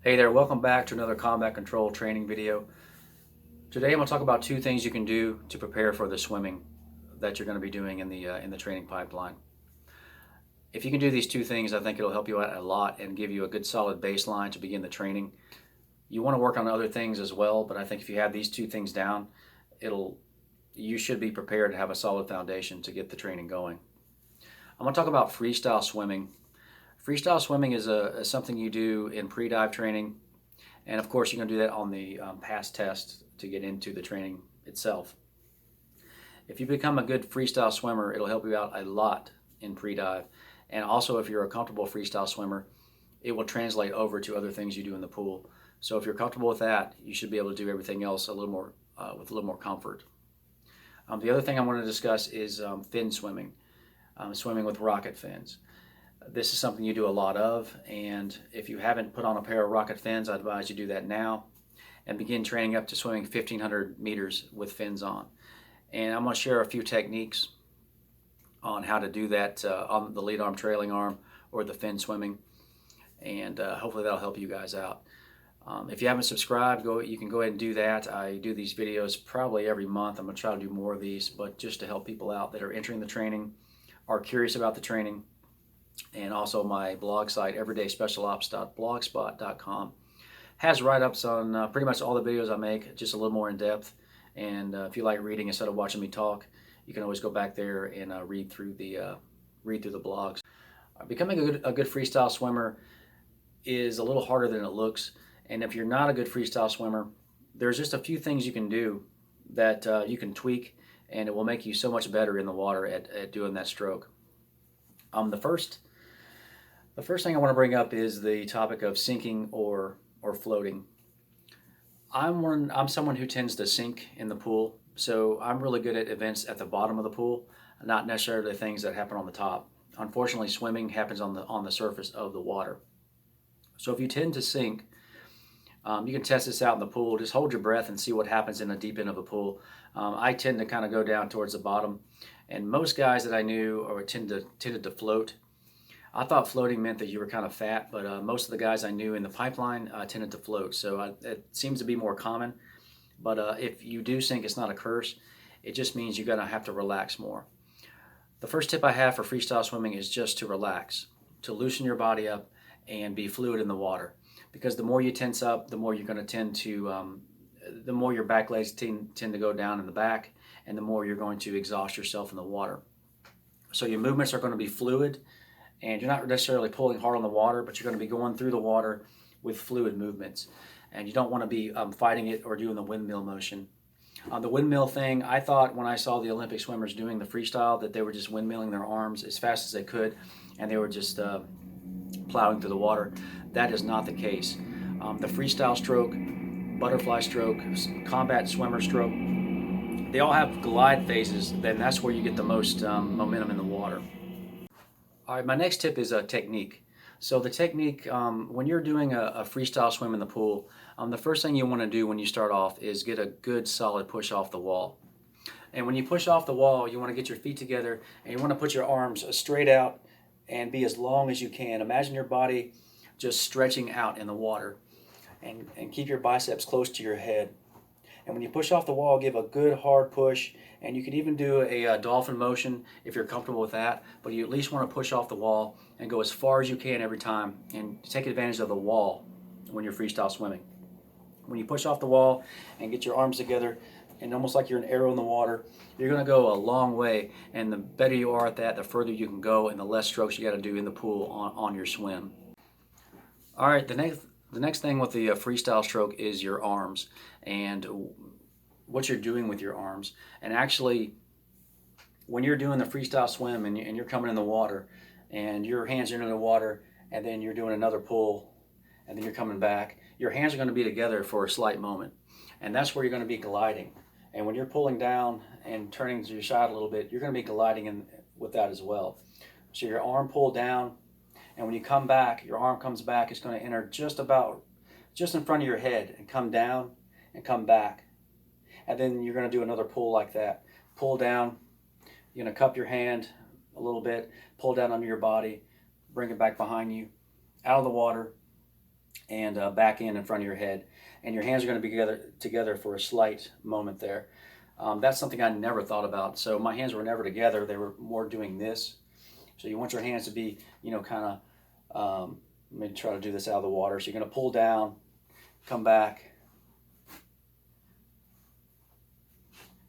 Hey there, welcome back to another combat control training video. Today I'm going to talk about two things you can do to prepare for the swimming that you're going to be doing in the training pipeline. If you can do these two things, I think it'll help you out a lot and give you a good solid baseline to begin the training. You want to work on other things as well, but I think if you have these two things down, you should be prepared to have a solid foundation to get the training going. I'm going to talk about freestyle swimming. Freestyle swimming is something you do in pre-dive training. And of course, you're going to do that on the pass test to get into the training itself. If you become a good freestyle swimmer, it'll help you out a lot in pre-dive. And also, if you're a comfortable freestyle swimmer, it will translate over to other things you do in the pool. So if you're comfortable with that, you should be able to do everything else a little more with a little more comfort. The other thing I want to discuss is fin swimming, swimming with rocket fins. This is something you do a lot of, and if you haven't put on a pair of rocket fins, I advise you do that now and begin training up to swimming 1,500 meters with fins on. And I'm going to share a few techniques on how to do that on the lead arm, trailing arm, or the fin swimming, and hopefully that'll help you guys out. If you haven't subscribed, you can go ahead and do that. I do these videos probably every month. I'm going to try to do more of these, but just to help people out that are entering the training, are curious about the training. And also my blog site, everydayspecialops.blogspot.com, has write-ups on pretty much all the videos I make, just a little more in depth. And if you like reading instead of watching me talk, you can always go back there and read through the blogs. Becoming a good freestyle swimmer is a little harder than it looks. And if you're not a good freestyle swimmer, there's just a few things you can do that you can tweak, and it will make you so much better in the water at doing that stroke. The first thing I want to bring up is the topic of sinking or floating. I'm someone who tends to sink in the pool, so I'm really good at events at the bottom of the pool, not necessarily things that happen on the top. Unfortunately, swimming happens on the surface of the water. So if you tend to sink, you can test this out in the pool. Just hold your breath and see what happens in the deep end of a pool. I tend to kind of go down towards the bottom, and most guys that I knew tended to float. I thought floating meant that you were kind of fat, but most of the guys I knew in the pipeline tended to float. So it seems to be more common. But if you do sink, it's not a curse. It just means you're going to have to relax more. The first tip I have for freestyle swimming is just to relax, to loosen your body up and be fluid in the water. Because the more you tense up, the more you're going to the more your back legs tend to go down in the back, and the more you're going to exhaust yourself in the water. So your movements are going to be fluid, and you're not necessarily pulling hard on the water, but you're going to be going through the water with fluid movements. And you don't want to be fighting it or doing the windmill motion. The windmill thing, I thought when I saw the Olympic swimmers doing the freestyle that they were just windmilling their arms as fast as they could, and they were just plowing through the water. That is not the case. The freestyle stroke, butterfly stroke, combat swimmer stroke, they all have glide phases. Then that's where you get the most momentum in the water. All right, my next tip is a technique. So the technique, when you're doing a freestyle swim in the pool, the first thing you want to do when you start off is get a good solid push off the wall. And when you push off the wall, you want to get your feet together and you want to put your arms straight out and be as long as you can. Imagine your body just stretching out in the water, and keep your biceps close to your head. And when you push off the wall, give a good hard push, and you can even do a dolphin motion if you're comfortable with that, but you at least want to push off the wall and go as far as you can every time and take advantage of the wall when you're freestyle swimming. When you push off the wall and get your arms together and almost like you're an arrow in the water, you're going to go a long way, and the better you are at that, the further you can go and the less strokes you got to do in the pool on your swim. All right, the next thing with the freestyle stroke is your arms and what you're doing with your arms. And actually, when you're doing the freestyle swim and you're coming in the water and your hands are in the water and then you're doing another pull and then you're coming back, your hands are going to be together for a slight moment. And that's where you're going to be gliding. And when you're pulling down and turning to your side a little bit, you're going to be gliding with that as well. So your arm pulled down, and when you come back, your arm comes back, it's going to enter just in front of your head and come down and come back. And then you're going to do another pull like that. Pull down, you're going to cup your hand a little bit, pull down under your body, bring it back behind you, out of the water, and back in front of your head. And your hands are going to be together for a slight moment there. That's something I never thought about. So my hands were never together. They were more doing this. So you want your hands to be, kind of, let me try to do this out of the water. So you're going to pull down, come back,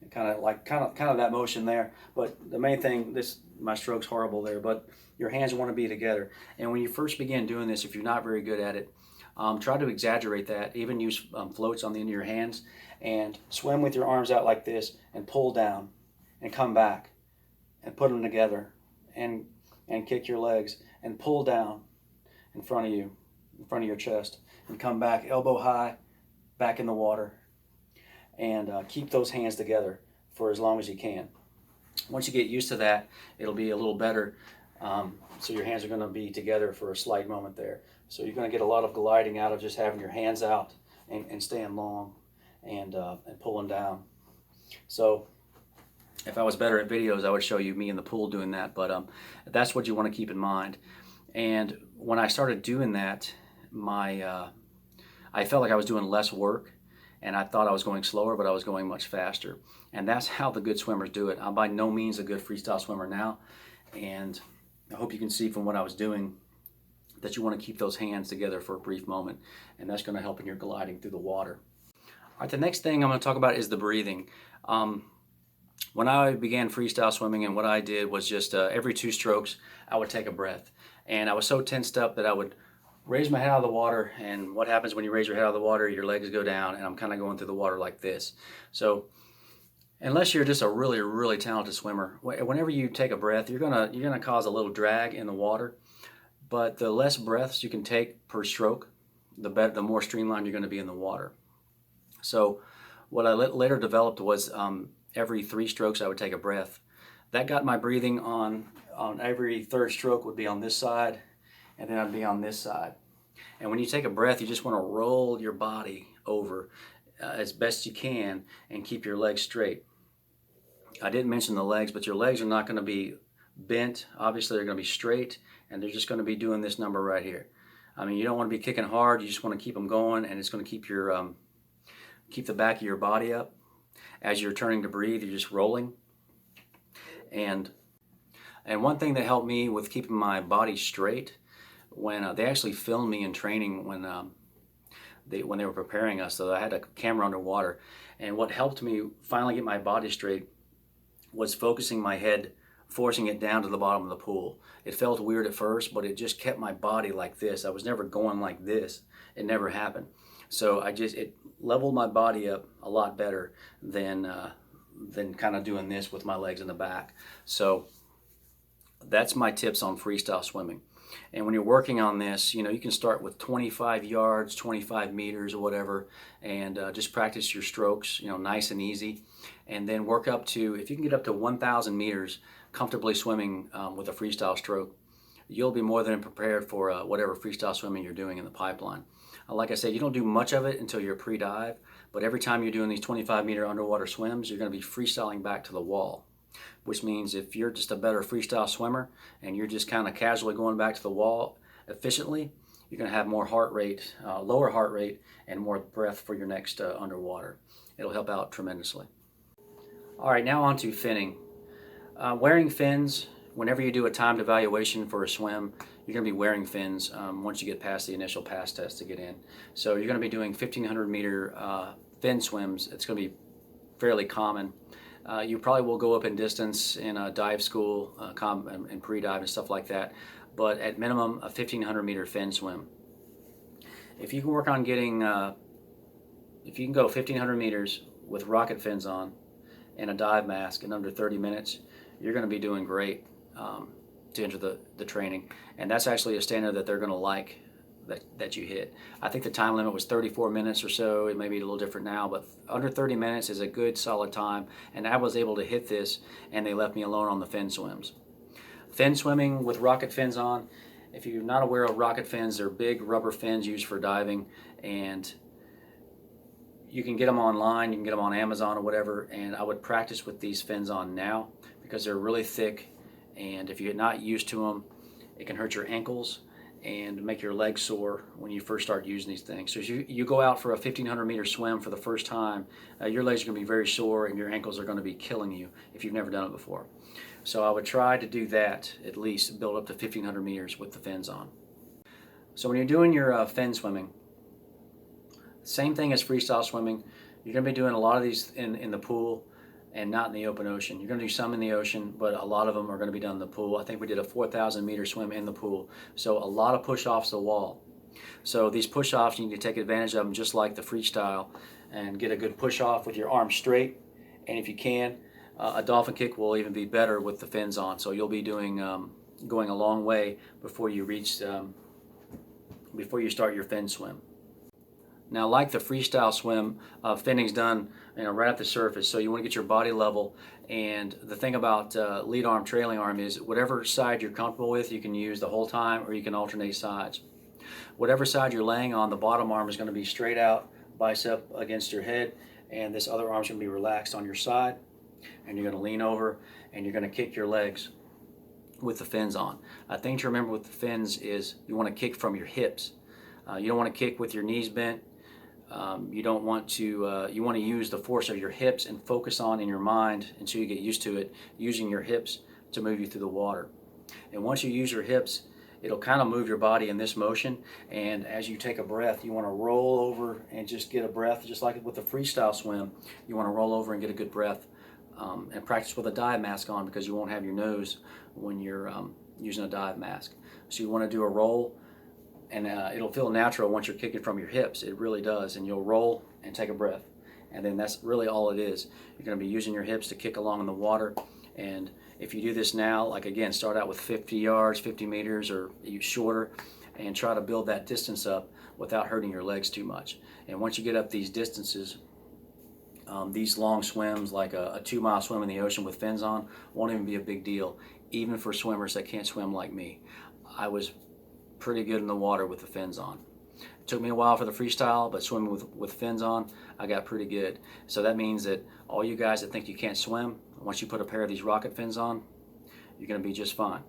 and kind of that motion there. But the main thing, my stroke's horrible there, but your hands want to be together. And when you first begin doing this, if you're not very good at it, try to exaggerate that. Even use floats on the end of your hands and swim with your arms out like this and pull down and come back and put them together and kick your legs and pull down in front of you, in front of your chest, and come back elbow high, back in the water, and keep those hands together for as long as you can. Once you get used to that, it'll be a little better. So your hands are going to be together for a slight moment there. So you're going to get a lot of gliding out of just having your hands out and staying long and pulling down. So if I was better at videos, I would show you me in the pool doing that, but that's what you want to keep in mind. And when I started doing that, I felt like I was doing less work, and I thought I was going slower, but I was going much faster. And that's how the good swimmers do it. I'm by no means a good freestyle swimmer now, and I hope you can see from what I was doing that you want to keep those hands together for a brief moment, and that's going to help in your gliding through the water. All right, the next thing I'm going to talk about is the breathing. When I began freestyle swimming, and what I did was just every 2 strokes, I would take a breath. And I was so tensed up that I would raise my head out of the water, and what happens when you raise your head out of the water, your legs go down, and I'm kind of going through the water like this. So unless you're just a really, really talented swimmer, whenever you take a breath, you're gonna cause a little drag in the water. But the less breaths you can take per stroke, the more streamlined you're going to be in the water. So what I later developed was every 3 strokes I would take a breath. That got my breathing on every 3rd stroke would be on this side, and then I'd be on this side. And when you take a breath, you just want to roll your body over as best you can and keep your legs straight. I didn't mention the legs, but your legs are not going to be bent. Obviously, they're going to be straight, and they're just going to be doing this number right here. I mean, you don't want to be kicking hard. You just want to keep them going, and it's going to keep your keep the back of your body up. As you're turning to breathe, you're just rolling. And one thing that helped me with keeping my body straight, when they actually filmed me in training when they were preparing us, so I had a camera underwater, and what helped me finally get my body straight was focusing my head, forcing it down to the bottom of the pool. It felt weird at first, but it just kept my body like this. I was never going like this. It never happened. So it leveled my body up a lot better than kind of doing this with my legs in the back. So that's my tips on freestyle swimming. And when you're working on this, you can start with 25 yards, 25 meters or whatever, and just practice your strokes, nice and easy. And then work up to, if you can get up to 1,000 meters comfortably swimming with a freestyle stroke, you'll be more than prepared for whatever freestyle swimming you're doing in the pipeline. Like I said, you don't do much of it until you're pre-dive, but every time you're doing these 25-meter underwater swims, you're going to be freestyling back to the wall, which means if you're just a better freestyle swimmer and you're just kind of casually going back to the wall efficiently, you're going to have more heart rate, lower heart rate, and more breath for your next underwater. It'll help out tremendously. All right, now on to finning. Wearing fins, whenever you do a timed evaluation for a swim, you're going to be wearing fins once you get past the initial pass test to get in. So you're going to be doing 1,500 meter fin swims. It's going to be fairly common. You probably will go up in distance in a dive school and pre-dive and stuff like that, but at minimum a 1,500 meter fin swim. If you can work on getting, if you can go 1,500 meters with rocket fins on and a dive mask in under 30 minutes, you're going to be doing great to enter the training. And that's actually a standard that they're going to like that you hit. I think the time limit was 34 minutes or so. It may be a little different now, but under 30 minutes is a good solid time. And I was able to hit this, and they left me alone on the fin swims. Fin swimming with rocket fins on. If you're not aware of rocket fins, they're big rubber fins used for diving, and you can get them online, you can get them on Amazon or whatever, and I would practice with these fins on now because they're really thick, and if you're not used to them, it can hurt your ankles, and make your legs sore when you first start using these things. So as you go out for a 1,500 meter swim for the first time, your legs are going to be very sore and your ankles are going to be killing you if you've never done it before. So I would try to do that, at least build up to 1,500 meters with the fins on. So when you're doing your fin swimming, same thing as freestyle swimming, you're going to be doing a lot of these in the pool and not in the open ocean. You're going to do some in the ocean, but a lot of them are going to be done in the pool. I think we did a 4,000 meter swim in the pool. So a lot of push-offs the wall. So these push-offs, you need to take advantage of them just like the freestyle and get a good push-off with your arms straight. And if you can, a dolphin kick will even be better with the fins on. So you'll be doing going a long way before you reach before you start your fin swim. Now, like the freestyle swim, finning's done right at the surface, so you want to get your body level. And the thing about lead arm, trailing arm is whatever side you're comfortable with, you can use the whole time, or you can alternate sides. Whatever side you're laying on, the bottom arm is going to be straight out, bicep against your head, and this other arm's going to be relaxed on your side. And you're going to lean over, and you're going to kick your legs with the fins on. A thing to remember with the fins is you want to kick from your hips. You don't want to kick with your knees bent. You don't want to, you want to use the force of your hips and focus on in your mind until you get used to it, using your hips to move you through the water. And once you use your hips, it'll kind of move your body in this motion. And as you take a breath, you want to roll over and just get a breath, just like with the freestyle swim. You want to roll over and get a good breath, and practice with a dive mask on, because you won't have your nose when you're using a dive mask. So you want to do a roll. And it'll feel natural once you're kicking from your hips. It really does. And you'll roll and take a breath. And then that's really all it is. You're going to be using your hips to kick along in the water. And if you do this now, like again, start out with 50 yards, 50 meters, or shorter, and try to build that distance up without hurting your legs too much. And once you get up these distances, these long swims, like a 2-mile swim in the ocean with fins on, won't even be a big deal, even for swimmers that can't swim like me. I was pretty good in the water with the fins on. It took me a while for the freestyle, but swimming with fins on, I got pretty good. So that means that all you guys that think you can't swim, once you put a pair of these rocket fins on, you're going to be just fine.